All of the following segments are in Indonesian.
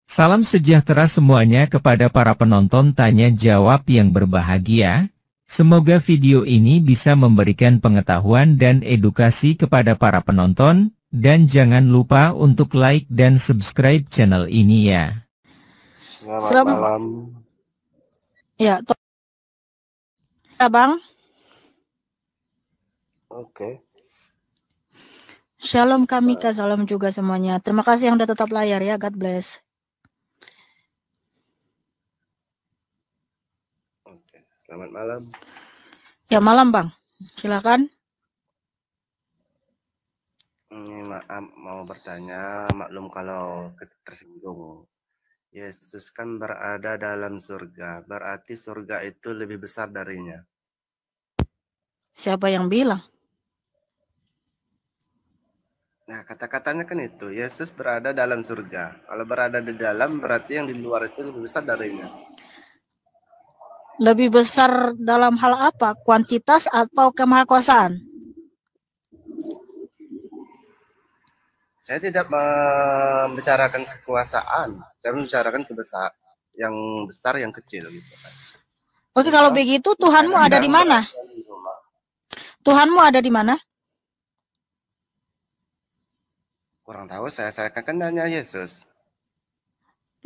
Salam sejahtera semuanya kepada para penonton tanya jawab yang berbahagia. Semoga video ini bisa memberikan pengetahuan dan edukasi kepada para penonton, dan jangan lupa untuk like dan subscribe channel ini ya. Selamat malam. Ya, Bang. Oke. Shalom Kamika, salam juga semuanya. Terima kasih yang udah tetap layar ya, God bless. Oke, selamat malam. Ya, malam Bang. Silakan. Ini mau bertanya, maklum kalau tersinggung. Yesus kan berada dalam surga, berarti surga itu lebih besar darinya. Siapa yang bilang? Nah, kata-katanya kan itu, Yesus berada dalam surga. Kalau berada di dalam, berarti yang di luar itu lebih besar darinya. Lebih besar dalam hal apa? Kuantitas atau kemahakuasaan? Saya tidak membicarakan kekuasaan, saya membicarakan yang besar, yang kecil. Gitu. Oke, kalau begitu Tuhanmu ada di mana? Tuhanmu ada di mana? Kurang tahu, saya kan nanya Yesus.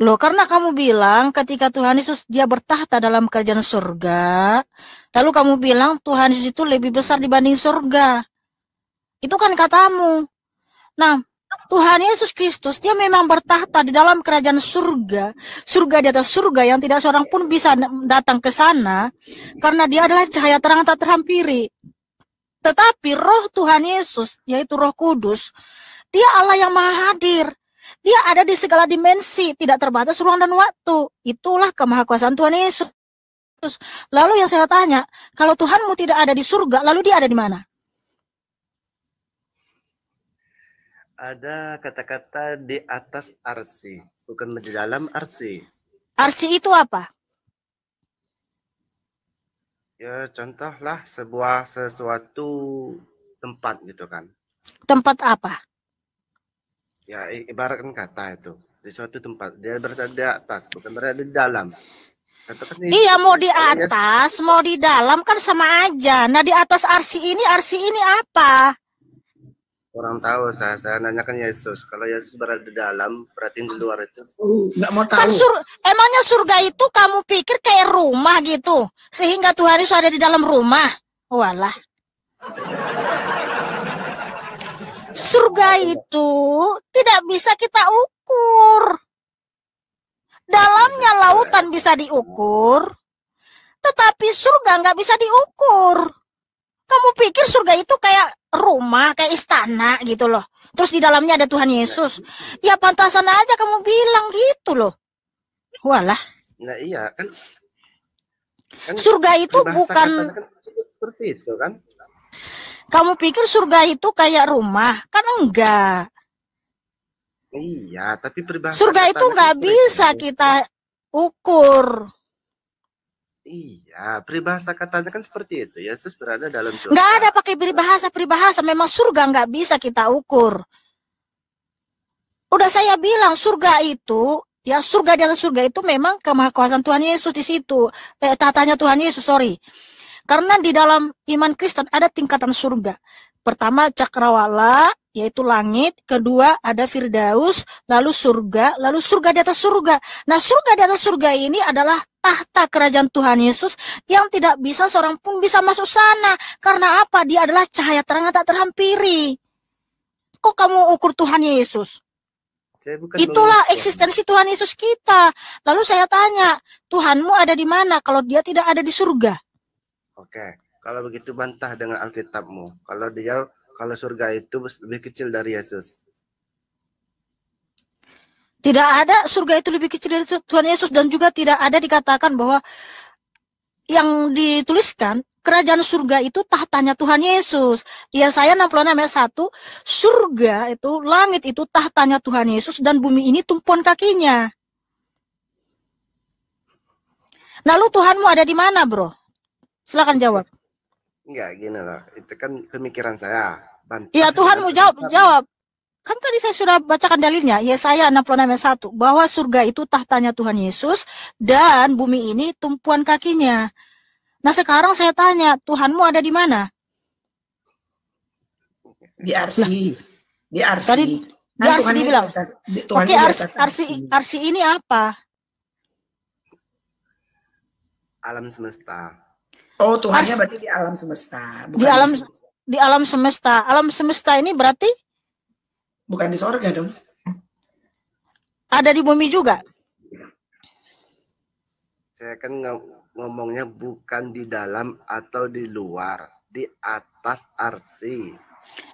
Loh, karena kamu bilang ketika Tuhan Yesus dia bertahta dalam kerajaan surga, lalu kamu bilang Tuhan Yesus itu lebih besar dibanding surga. Itu kan katamu. Nah, Tuhan Yesus Kristus dia memang bertahta di dalam kerajaan surga, surga di atas surga yang tidak seorang pun bisa datang ke sana, karena dia adalah cahaya terang tak terhampiri. Tetapi roh Tuhan Yesus, yaitu Roh Kudus, dia Allah yang maha hadir. Dia ada di segala dimensi, tidak terbatas ruang dan waktu. Itulah kemahakuasaan Tuhan Yesus. Lalu yang saya tanya, kalau Tuhanmu tidak ada di surga, lalu dia ada di mana? Ada kata-kata di atas arsi, bukan di dalam arsi. Arsi itu apa? Ya, contohlah sesuatu tempat gitu kan. Tempat apa? Ya, ibaratkan kata itu di suatu tempat, dia berada di atas, bukan berada di dalam. Iya, mau di atas, mau di dalam kan sama aja. Nah, di atas arsi ini apa? Orang tahu, saya nanyakan Yesus. Kalau Yesus berada di dalam, berarti di luar itu. Nggak mau tahu. Kan emangnya surga itu kamu pikir kayak rumah gitu, sehingga Tuhan Yesus ada di dalam rumah? Walah. Surga itu tidak bisa kita ukur. Dalamnya lautan bisa diukur, tetapi surga nggak bisa diukur. Kamu pikir surga itu kayak rumah, kayak istana gitu loh. Terus di dalamnya ada Tuhan Yesus. Ya pantasan aja kamu bilang gitu loh. Walah. Nah iya kan surga itu bukan kan seperti itu kan. Kamu pikir surga itu kayak rumah? Kan enggak. Iya, tapi surga itu nggak bisa kita ukur. Iya, peribahasa katanya kan seperti itu. Yesus berada dalam surga. Nggak ada pakai peribahasa. Memang surga nggak bisa kita ukur. Udah saya bilang surga itu, ya surga di atas surga itu memang kemahakuasaan Tuhan Yesus di situ. Tatanya Tuhan Yesus, sorry. Karena di dalam iman Kristen ada tingkatan surga. Pertama cakrawala, yaitu langit. Kedua ada firdaus, lalu surga di atas surga. Nah, surga di atas surga ini adalah tahta kerajaan Tuhan Yesus yang tidak bisa seorang pun bisa masuk sana. Karena apa? Dia adalah cahaya terang tak terhampiri. Kok kamu ukur Tuhan Yesus? Itulah eksistensi Tuhan Yesus kita. Lalu saya tanya, Tuhanmu ada di mana kalau dia tidak ada di surga? Oke, kalau begitu bantah dengan Alkitabmu. Kalau surga itu lebih kecil dari Yesus. Tidak ada surga itu lebih kecil dari Tuhan Yesus, dan juga tidak ada dikatakan bahwa yang dituliskan kerajaan surga itu tahtanya Tuhan Yesus. Yesaya 66 ayat 1, surga itu, langit itu tahtanya Tuhan Yesus dan bumi ini tumpuan kakinya. Lalu Tuhanmu ada di mana, bro? Silakan jawab. Enggak, gini loh. Itu kan pemikiran saya. Iya, Tuhanmu jawab. Kan tadi saya sudah bacakan dalilnya, Yesaya 66 ayat 1, bahwa surga itu tahtanya Tuhan Yesus dan bumi ini tumpuan kakinya. Nah sekarang saya tanya, Tuhanmu ada di mana? Di arsi. Di arsi. Tadi di Nah, arsi Tuhannya dibilang. di atas- di- Oke, Tuhannya di atas arsi ini apa? Alam semesta. Oh, Tuhannya Ars- berarti di alam semesta. Bukan Di alam di- di alam semesta. Alam semesta ini berarti bukan di sorga dong. ada di bumi juga. Saya kan ngomongnya bukan di dalam atau di luar, di atas arsi.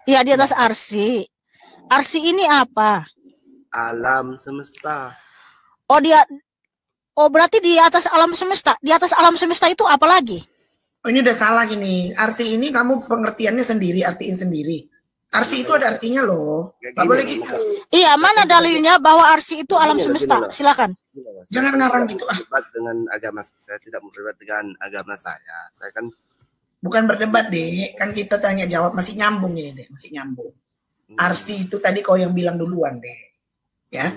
Iya, di atas arsi. Arsi ini apa? Alam semesta. Oh, berarti di atas alam semesta. Di atas alam semesta itu apa lagi? Oh, ini udah salah gini. Arsi ini kamu pengertiannya sendiri, artiin sendiri. Arsi itu ada artinya loh. Kayak Gak gini, boleh loh, gitu. Iya, mana dalilnya bahwa arsi itu alam Gini loh, semesta? gini loh. Silakan. Jangan Saya ngarang tidak gitu, berdebat dengan agama. Saya tidak berdebat dengan agama saya. Saya kan Bukan berdebat, Dek. Kan kita tanya jawab masih nyambung ya, Dek. Masih nyambung. Arsi itu tadi kau yang bilang duluan, Dek. Ya.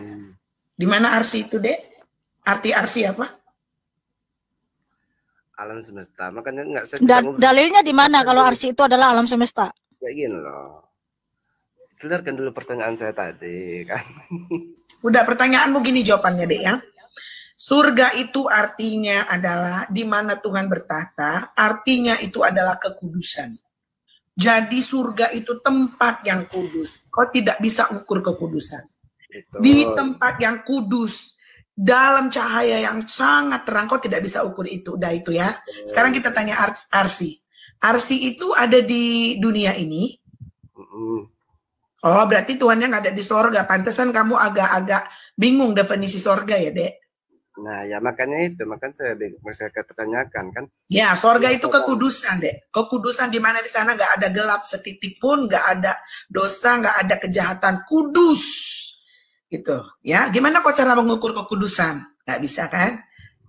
Di mana arsi itu, Dek? Arti arsi apa? alam semesta. Makanya nggak saya Dalilnya di mana kalau arsi itu adalah alam semesta? kayak gini loh. Dengarkan dulu pertanyaan saya tadi kan. Udah, pertanyaanmu gini jawabannya, Dek, ya. Surga itu artinya adalah di mana Tuhan bertahta, artinya itu adalah kekudusan. Jadi surga itu tempat yang kudus. Kau tidak bisa ukur kekudusan. Itu. Di tempat yang kudus, dalam cahaya yang sangat terang, kau tidak bisa ukur itu. Udah itu ya. Sekarang kita tanya arsi. Arsi itu ada di dunia ini. Oh, berarti Tuhannya nggak ada di sorga. Pantesan kamu agak-agak bingung definisi sorga ya, Dek. Nah, ya makanya saya pertanyakan kan. Ya, sorga itu kekudusan, Dek. Kekudusan di mana di sana nggak ada gelap setitik pun, nggak ada dosa, nggak ada kejahatan, kudus. Gitu, ya. Gimana kok cara mengukur kekudusan? Nggak bisa kan?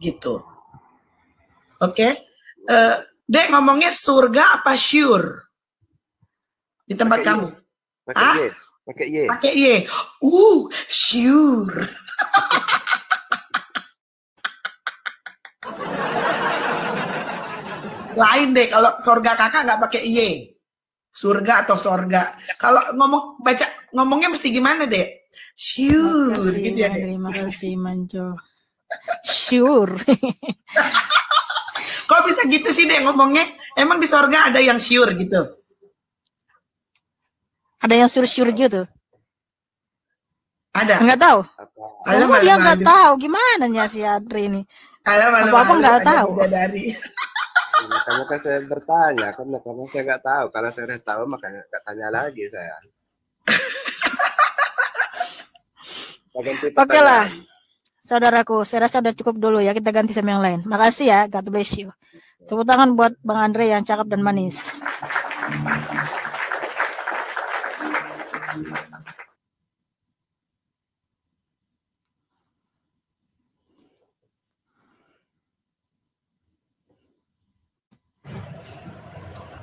Gitu. Oke. Dek, ngomongnya surga apa syur? Di tempat kamu? Pakai Y. Pakai Y. Syur. Lain deh kalau sorga kakak nggak pakai Y. Surga atau sorga. Kalau ngomongnya mesti gimana, Dek? Syur gitu ya, Dek. Terima kasih, Manjo. Syur. Kok bisa gitu sih, Dek, ngomongnya? Emang di sorga ada yang syur gitu? Ada yang syur-syur gitu? Ada. Enggak tahu. Semua dia malam, nggak tahu gimana nya si Adri ini. Apa-apa nggak tahu. Dari. Makanya kan saya bertanya, karena saya nggak tahu. Kalau saya udah tahu, makanya nggak tanya lagi saya. Oke lah, saudaraku, saya rasa udah cukup dulu ya. Kita ganti sama yang lain. Makasih ya, God bless you. Tepuk tangan buat Bang Andre yang cakep dan manis.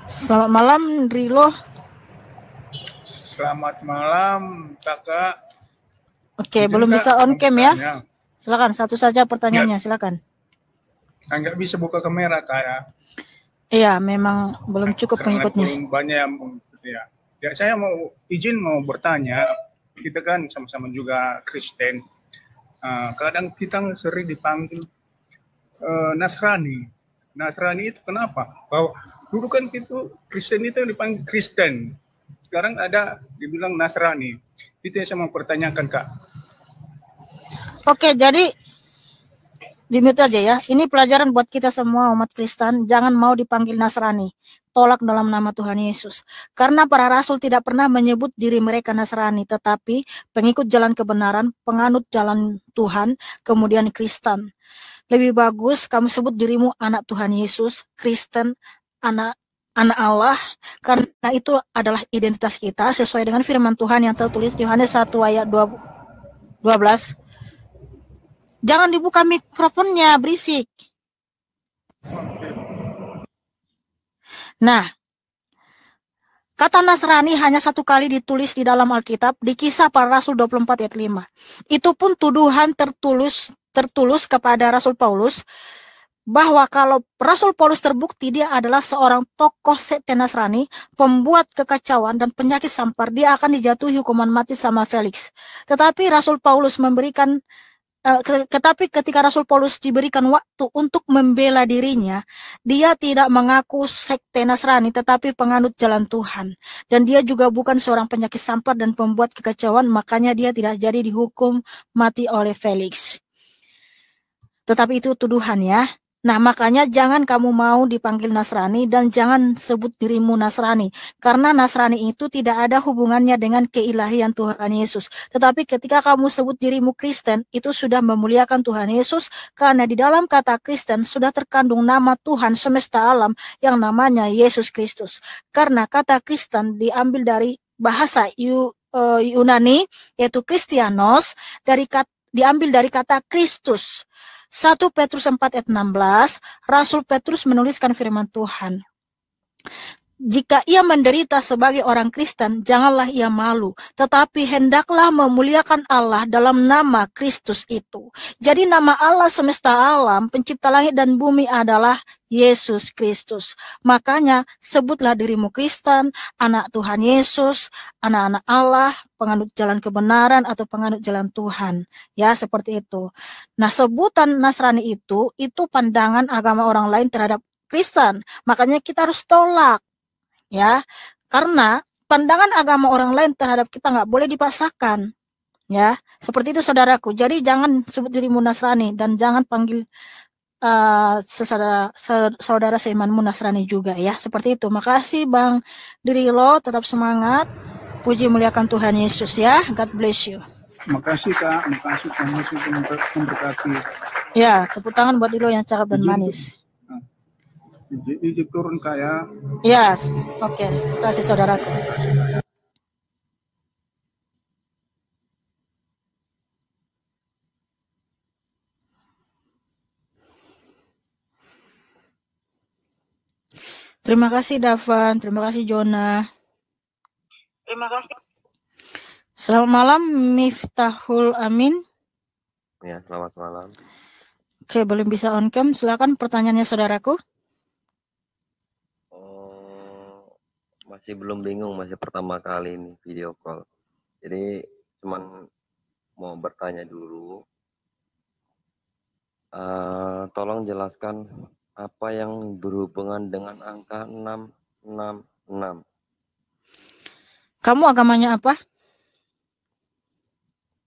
Selamat malam, Rilo. Selamat malam, Kakak. Oke, belum bisa on cam ya. Silakan, satu saja pertanyaannya, silakan. Nggak bisa buka kamera, Kak ya. Iya, memang belum cukup pengikutnya. Belum banyak yang mengikuti ya. Ya, saya mau bertanya. Kita kan sama-sama juga Kristen. Kadang kita sering dipanggil Nasrani. Nasrani itu kenapa? Bahwa dulu kan itu Kristen itu dipanggil Kristen. Sekarang ada dibilang Nasrani. Itu yang saya mau pertanyakan, Kak. Oke, jadi di-mute aja ya. Ini pelajaran buat kita semua umat Kristen. Jangan mau dipanggil Nasrani. Tolak dalam nama Tuhan Yesus. Karena para rasul tidak pernah menyebut diri mereka Nasrani. Tetapi pengikut jalan kebenaran, penganut jalan Tuhan, kemudian Kristen. Lebih bagus kamu sebut dirimu anak Tuhan Yesus, Kristen, anak Allah, karena itu adalah identitas kita sesuai dengan firman Tuhan yang tertulis Yohanes 1 ayat 12. Jangan dibuka mikrofonnya, berisik. Nah, Kata Nasrani hanya satu kali ditulis di dalam Alkitab, di Kisah Para Rasul 24 ayat 5. Itu pun tuduhan tertulus kepada Rasul Paulus, bahwa kalau Rasul Paulus terbukti dia adalah seorang tokoh sekte Nasrani, pembuat kekacauan dan penyakit sampar, dia akan dijatuhi hukuman mati sama Felix. Tetapi ketika Rasul Paulus diberikan waktu untuk membela dirinya, dia tidak mengaku sekte Nasrani tetapi penganut jalan Tuhan. Dan dia juga bukan seorang penyakit sampar dan pembuat kekacauan, makanya dia tidak jadi dihukum mati oleh Felix. Tetapi itu tuduhan ya. Nah, makanya jangan kamu mau dipanggil Nasrani dan jangan sebut dirimu Nasrani. Karena Nasrani itu tidak ada hubungannya dengan keilahian Tuhan Yesus. Tetapi ketika kamu sebut dirimu Kristen, itu sudah memuliakan Tuhan Yesus. Karena di dalam kata Kristen sudah terkandung nama Tuhan semesta alam yang namanya Yesus Kristus. Karena kata Kristen diambil dari bahasa Yunani, yaitu Kristianos, diambil dari kata Kristus. 1 Petrus 4 ayat 16, Rasul Petrus menuliskan firman Tuhan. Jika ia menderita sebagai orang Kristen, janganlah ia malu, tetapi hendaklah memuliakan Allah dalam nama Kristus itu. Jadi nama Allah semesta alam, pencipta langit dan bumi adalah Yesus Kristus. Makanya sebutlah dirimu Kristen, anak Tuhan Yesus, anak-anak Allah, penganut jalan kebenaran atau penganut jalan Tuhan. Ya, seperti itu. Nah, sebutan Nasrani itu pandangan agama orang lain terhadap Kristen. Makanya kita harus tolak. Ya, karena pandangan agama orang lain terhadap kita nggak boleh dipaksakan. Ya, seperti itu saudaraku. Jadi jangan sebut dirimu Nasrani dan jangan panggil saudara seimanmu Nasrani juga ya. Seperti itu. Makasih Bang Dirilo, tetap semangat. Puji muliakan Tuhan Yesus ya. God bless you. Makasih Kak, makasih kamu sudah memberkati. Ya, tepuk tangan buat Dirilo yang cakep dan manis. Izin turun Kak ya. Yes, oke. Kasih saudaraku. Terima kasih Davan, terima kasih Jona. Terima kasih. Selamat malam Miftahul Amin. Ya, selamat malam. Oke, belum bisa on cam. Silakan pertanyaannya saudaraku. Masih belum bingung, masih pertama kali ini video call. Jadi cuman mau bertanya dulu. Tolong jelaskan apa yang berhubungan dengan angka 666. Kamu agamanya apa?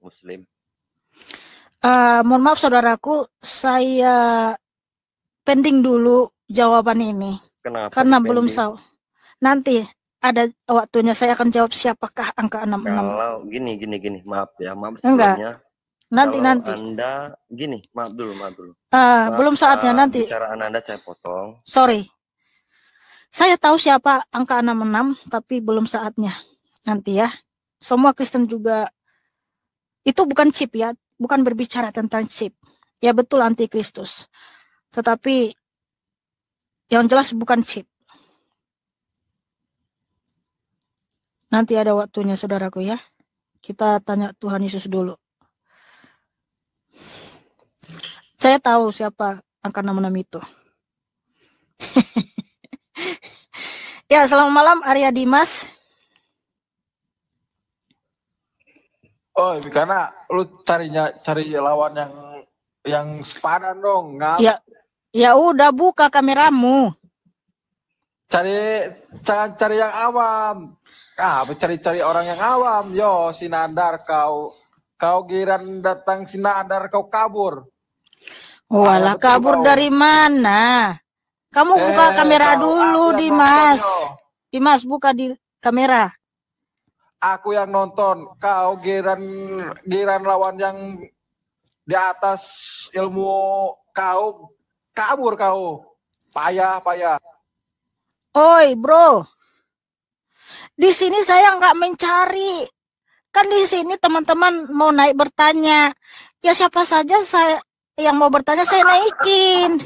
Muslim. Mohon maaf saudaraku, saya pending dulu jawaban ini. Kenapa? Karena belum tahu. Nanti ada waktunya saya akan jawab siapakah angka 66. Kalau gini, maaf ya, maaf sebelumnya. Nanti. Anda gini, maaf dulu. Belum saatnya nanti. Bicaraan Anda saya potong. Sorry. Saya tahu siapa angka 66, tapi belum saatnya. Nanti ya. Semua Kristen juga itu bukan chip ya, bukan berbicara tentang chip. Ya betul antikristus. Tetapi yang jelas bukan chip. Nanti ada waktunya saudaraku ya. Kita tanya Tuhan Yesus dulu. Saya tahu siapa angka 66 itu. Ya, selamat malam Arya Dimas. Oh, karena lu cari lawan yang sepadan dong, ngap. Ya udah buka kameramu. Jangan cari yang awam. Cari orang yang awam. Yo, Sinandar kau giran datang Sinandar kau kabur. Walah, kabur dari mana? Kamu buka kamera dulu, Dimas. Dimas, buka di kamera. Aku yang nonton, kau giran lawan yang di atas ilmu kau kabur kau. Payah. Oi, bro. Di sini saya nggak mencari. Kan di sini teman-teman mau naik bertanya. Ya siapa saja saya yang mau bertanya saya naikin.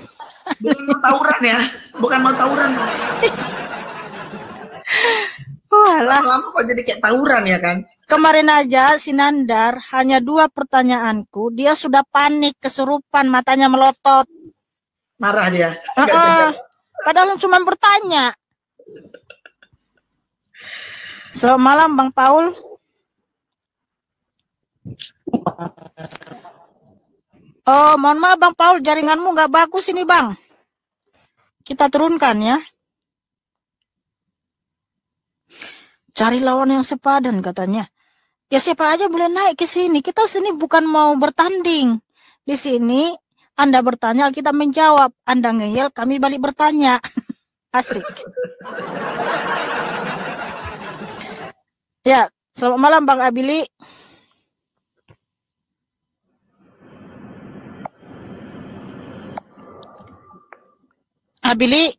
Bukan mau tawuran ya, bukan mau tawuran. Walah. Lama-lama kok jadi kayak tawuran ya kan? Kemarin aja si Nandar hanya 2 pertanyaanku, dia sudah panik, kesurupan, matanya melotot. Marah dia. Nggak segan. Padahal cuma bertanya. Selamat malam Bang Paul. Oh, mohon maaf Bang Paul, jaringanmu nggak bagus ini Bang. Kita turunkan ya. Cari lawan yang sepadan katanya. Ya siapa aja boleh naik ke sini. Kita sini bukan mau bertanding. Di sini Anda bertanya, kita menjawab. Anda ngeyel, kami balik bertanya. Asik. Ya, selamat malam Bang Abili. Abili.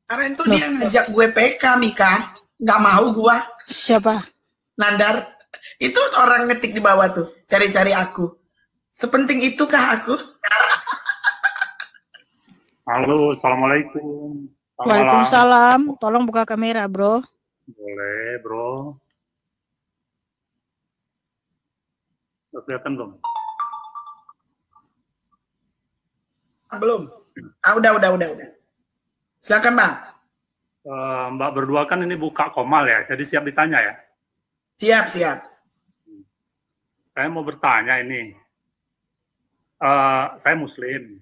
Kemarin tuh dia ngajak gue PK, Mika. Nggak mau gue. Siapa? Nandar. Itu orang ngetik di bawah tuh. Cari-cari aku. Sepenting itukah aku? Halo, assalamualaikum. Selamat malam. Waalaikumsalam. Tolong buka kamera, bro. Boleh, bro. Udah kelihatan belum? Belum. Udah. Silakan Bang. Mbak berdua kan ini buka komal ya, jadi siap ditanya ya? Siap. Saya mau bertanya ini. Saya Muslim.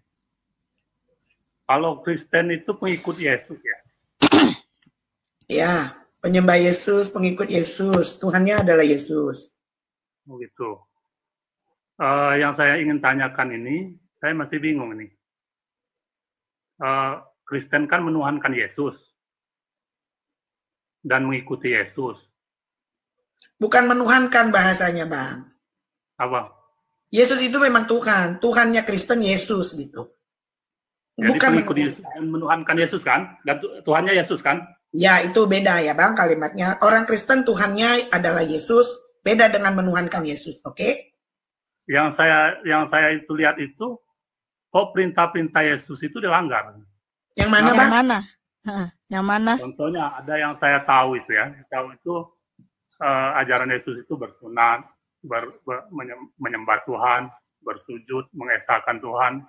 Kalau Kristen itu pengikut Yesus ya? Ya, penyembah Yesus, pengikut Yesus. Tuhannya adalah Yesus. Oh gitu. Yang saya ingin tanyakan ini, saya masih bingung nih. Kristen kan menuhankan Yesus dan mengikuti Yesus. Bukan menuhankan bahasanya, Bang. Apa? Yesus itu memang Tuhan. Tuhannya Kristen Yesus gitu. Jadi Bukan pengikut Yesus dan menuhankan Yesus kan? Dan Tuhannya Yesus kan? Ya, itu beda ya, Bang, kalimatnya. Orang Kristen Tuhannya adalah Yesus, beda dengan menuhankan Yesus, oke? Yang saya itu lihat itu, kok perintah-perintah Yesus itu dilanggar. Yang mana, Yang Bang? mana? Yang mana? Contohnya ada yang saya tahu itu ya, tahu itu ajaran Yesus itu bersunat, menyembah Tuhan, bersujud, mengesahkan Tuhan,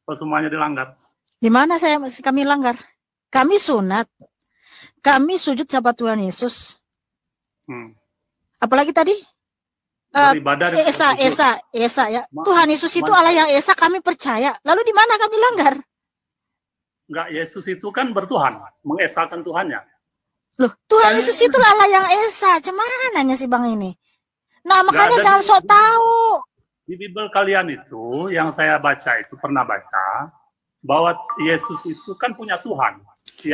kok semuanya dilanggar. Di mana kami langgar? Kami sunat, kami sujud sama Tuhan Yesus. Apalagi tadi? Beribadah Esa ya. Tuhan Yesus itu Allah yang Esa, kami percaya. Lalu di mana kami langgar? Enggak, Yesus itu kan bertuhan, mengesahkan Tuhannya. Loh, Tuhan Yesus itu Allah yang Esa. Cemananya sih Bang ini? Nah, makanya jangan sok tahu. Di Bible kalian itu, yang saya baca itu, pernah baca, bahwa Yesus itu kan punya Tuhan.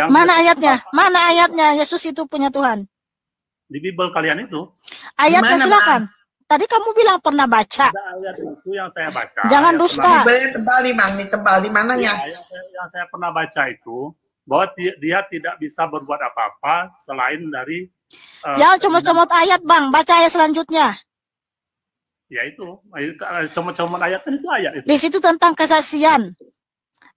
Mana ayatnya? Mana ayatnya Yesus itu punya Tuhan? Di Bible kalian itu. Ayatnya silakan. Tadi kamu bilang pernah baca. Ada ayat itu yang saya baca. Jangan dusta. Tebal nih Bang, nih tebal di mananya? Ya, yang saya pernah baca itu, bahwa dia tidak bisa berbuat apa-apa selain dari... Jangan comot-comot ayat Bang, baca ayat selanjutnya. Ya itu, comot-comot ayat itu ayat itu. Di situ tentang kesaksian.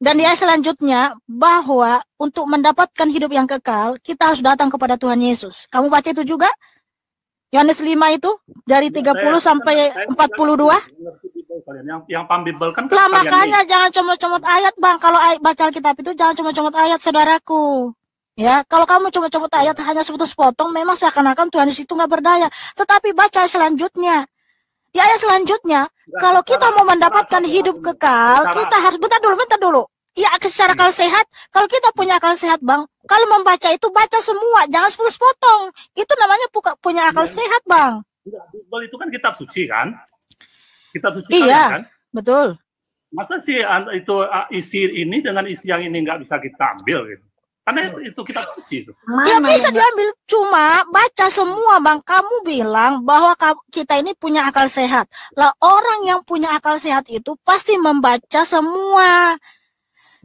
Dan di ayat selanjutnya, bahwa untuk mendapatkan hidup yang kekal, kita harus datang kepada Tuhan Yesus. Kamu baca itu juga? Yohanes 5 itu dari 30 sampai 42. Yang paham Bible kan. Lah makanya jangan comot-comot ayat Bang. Kalau baca Alkitab itu jangan comot-comot ayat saudaraku. Ya, kalau kamu comot-comot ayat hanya sepotong-sepotong, memang seakan-akan Tuhan Yesus itu nggak berdaya. Tetapi baca ayat selanjutnya. Di ayat selanjutnya, kalau kita mau mendapatkan hidup kekal, kita harus bentar dulu. Ya, secara akal sehat, kalau kita punya akal sehat, Bang, kalau membaca itu baca semua, jangan sepotong-sepotong. Itu namanya punya akal sehat, Bang. Bible itu kan kitab suci kan? Kitab suci iya, kan? Betul. Masa sih itu isi ini dengan isi yang ini nggak bisa kita ambil gitu? Karena itu kitab suci itu. Ya bisa diambil, cuma baca semua Bang. Kamu bilang bahwa kita ini punya akal sehat. Lah orang yang punya akal sehat itu pasti membaca semua.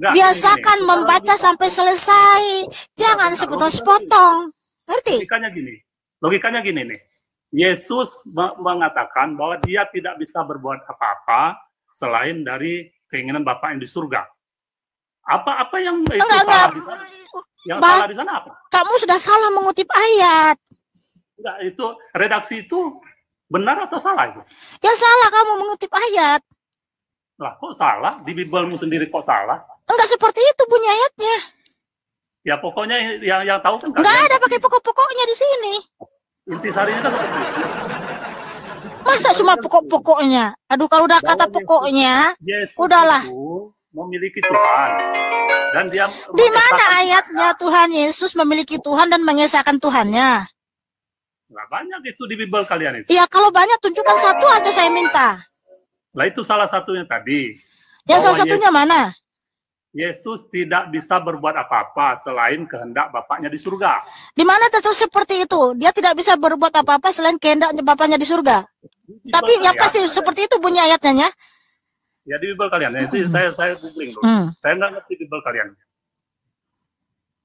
Biasakan membaca sampai selesai. Jangan sepotong-sepotong. Ngerti? Logikanya gini nih. Yesus mengatakan bahwa dia tidak bisa berbuat apa-apa selain dari keinginan Bapak yang di surga. Apa yang itu Enggak. salah di sana? Yang salah di sana apa? Kamu sudah salah mengutip ayat. Enggak, itu redaksi itu benar atau salah itu? Ya salah kamu mengutip ayat. Lah kok salah? Di Bibelmu sendiri kok salah? Enggak seperti itu bunyi ayatnya. Ya pokoknya yang tahu kan Enggak ada pakai pokok-pokoknya di sini. intisarinya kan seperti itu. Masa cuma pokok-pokoknya? Aduh, kalau udah kata pokoknya, Yesus udahlah. itu memiliki Tuhan dan dia Di mana ayatnya Tuhan Yesus memiliki Tuhan dan mengesahkan Tuhannya? Nah, banyak itu di Bibel kalian itu. Ya kalau banyak tunjukkan satu aja saya minta. Lah itu salah satunya tadi. Ya salah Bahwa satunya mana? Yesus tidak bisa berbuat apa-apa selain kehendak Bapaknya di surga. Di mana tertulis seperti itu? Dia tidak bisa berbuat apa-apa selain kehendaknya Bapaknya di surga. Tapi yang pasti seperti itu bunyi ayatnya. Ya di Bibel kalian. Nah, itu saya googling dulu. Saya nggak ngerti Bibel kalian.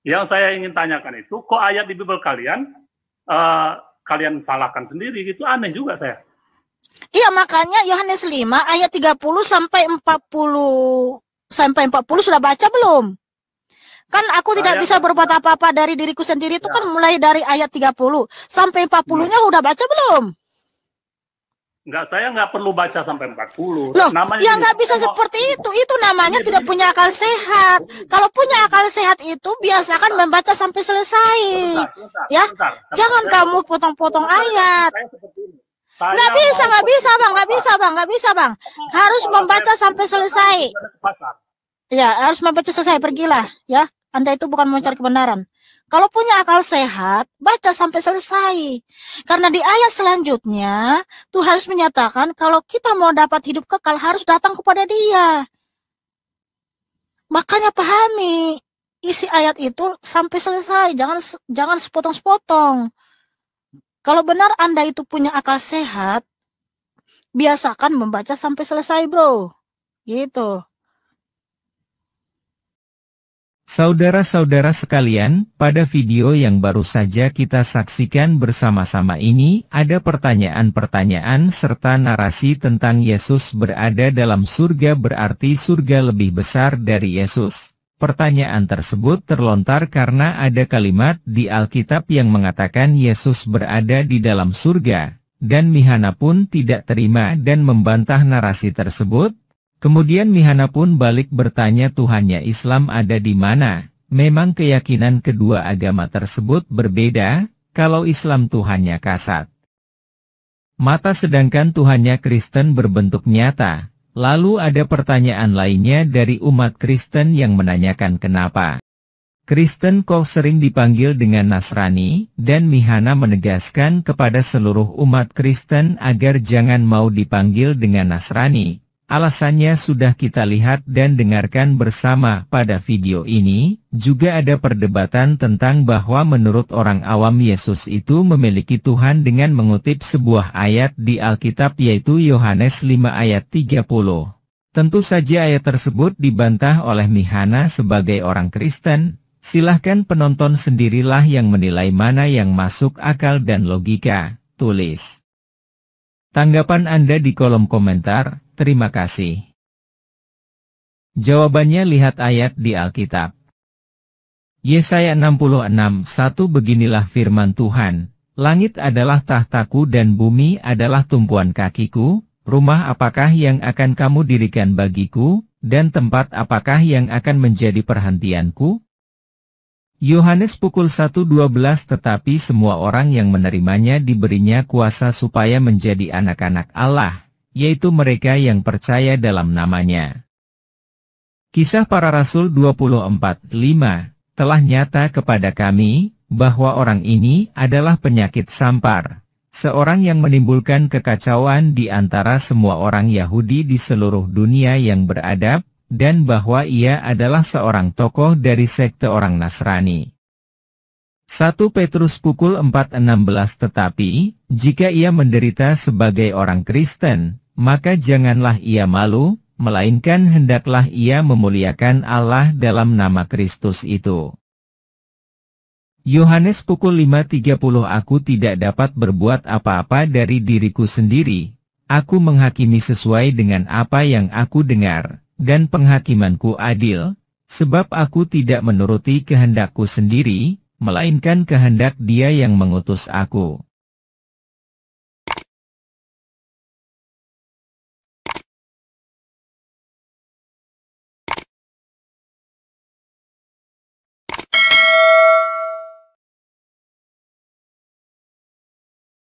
Yang saya ingin tanyakan itu, kok ayat di Bibel kalian kalian salahkan sendiri gitu, aneh juga saya. Iya, makanya Yohanes 5 ayat 30 sampai 40 sudah baca belum? Kan aku tidak bisa berbuat apa-apa dari diriku sendiri itu kan mulai dari ayat 30 sampai 40-nya udah baca belum? Enggak, saya nggak perlu baca sampai 40. Loh, namanya ya nggak bisa seperti itu. Itu namanya tidak punya akal sehat. Kalau punya akal sehat itu biasakan membaca sampai selesai. Ya, jangan kamu potong-potong ayat. Nggak bisa bang. Harus membaca sampai selesai. Ya, harus membaca selesai. Pergilah, ya. Anda itu bukan mau cari kebenaran. Kalau punya akal sehat, baca sampai selesai. Karena di ayat selanjutnya, Tuhan harus menyatakan kalau kita mau dapat hidup kekal harus datang kepada Dia. Makanya pahami isi ayat itu sampai selesai. Jangan sepotong-sepotong. Kalau benar Anda itu punya akal sehat, biasakan membaca sampai selesai, bro. Gitu. Saudara-saudara sekalian, pada video yang baru saja kita saksikan bersama-sama ini, ada pertanyaan-pertanyaan serta narasi tentang Yesus berada dalam surga berarti surga lebih besar dari Yesus. Pertanyaan tersebut terlontar karena ada kalimat di Alkitab yang mengatakan Yesus berada di dalam surga, dan Mihana pun tidak terima dan membantah narasi tersebut. Kemudian Mihana pun balik bertanya Tuhannya Islam ada di mana. Memang keyakinan kedua agama tersebut berbeda, kalau Islam Tuhannya kasat mata sedangkan Tuhannya Kristen berbentuk nyata. Lalu ada pertanyaan lainnya dari umat Kristen yang menanyakan kenapa Kristen kok sering dipanggil dengan Nasrani, dan Mihana menegaskan kepada seluruh umat Kristen agar jangan mau dipanggil dengan Nasrani. Alasannya sudah kita lihat dan dengarkan bersama pada video ini. Juga ada perdebatan tentang bahwa menurut orang awam Yesus itu memiliki Tuhan dengan mengutip sebuah ayat di Alkitab yaitu Yohanes 5 ayat 30. Tentu saja ayat tersebut dibantah oleh Mihana sebagai orang Kristen. Silahkan penonton sendirilah yang menilai mana yang masuk akal dan logika. Tulis tanggapan Anda di kolom komentar. Terima kasih. Jawabannya lihat ayat di Alkitab. Yesaya 66:1 beginilah firman Tuhan, langit adalah tahtaku dan bumi adalah tumpuan kakiku, rumah apakah yang akan kamu dirikan bagiku, dan tempat apakah yang akan menjadi perhentianku? Yohanes pukul 1:12 tetapi semua orang yang menerimanya diberinya kuasa supaya menjadi anak-anak Allah, yaitu mereka yang percaya dalam namanya. Kisah Para Rasul 24:5, telah nyata kepada kami, bahwa orang ini adalah penyakit sampar, seorang yang menimbulkan kekacauan di antara semua orang Yahudi di seluruh dunia yang beradab, dan bahwa ia adalah seorang tokoh dari sekte orang Nasrani. 1 Petrus pukul 4:16 tetapi, jika ia menderita sebagai orang Kristen, maka janganlah ia malu, melainkan hendaklah ia memuliakan Allah dalam nama Kristus itu. Yohanes pukul 5:30 Aku tidak dapat berbuat apa-apa dari diriku sendiri, aku menghakimi sesuai dengan apa yang aku dengar, dan penghakimanku adil, sebab aku tidak menuruti kehendakku sendiri, melainkan kehendak Dia yang mengutus aku.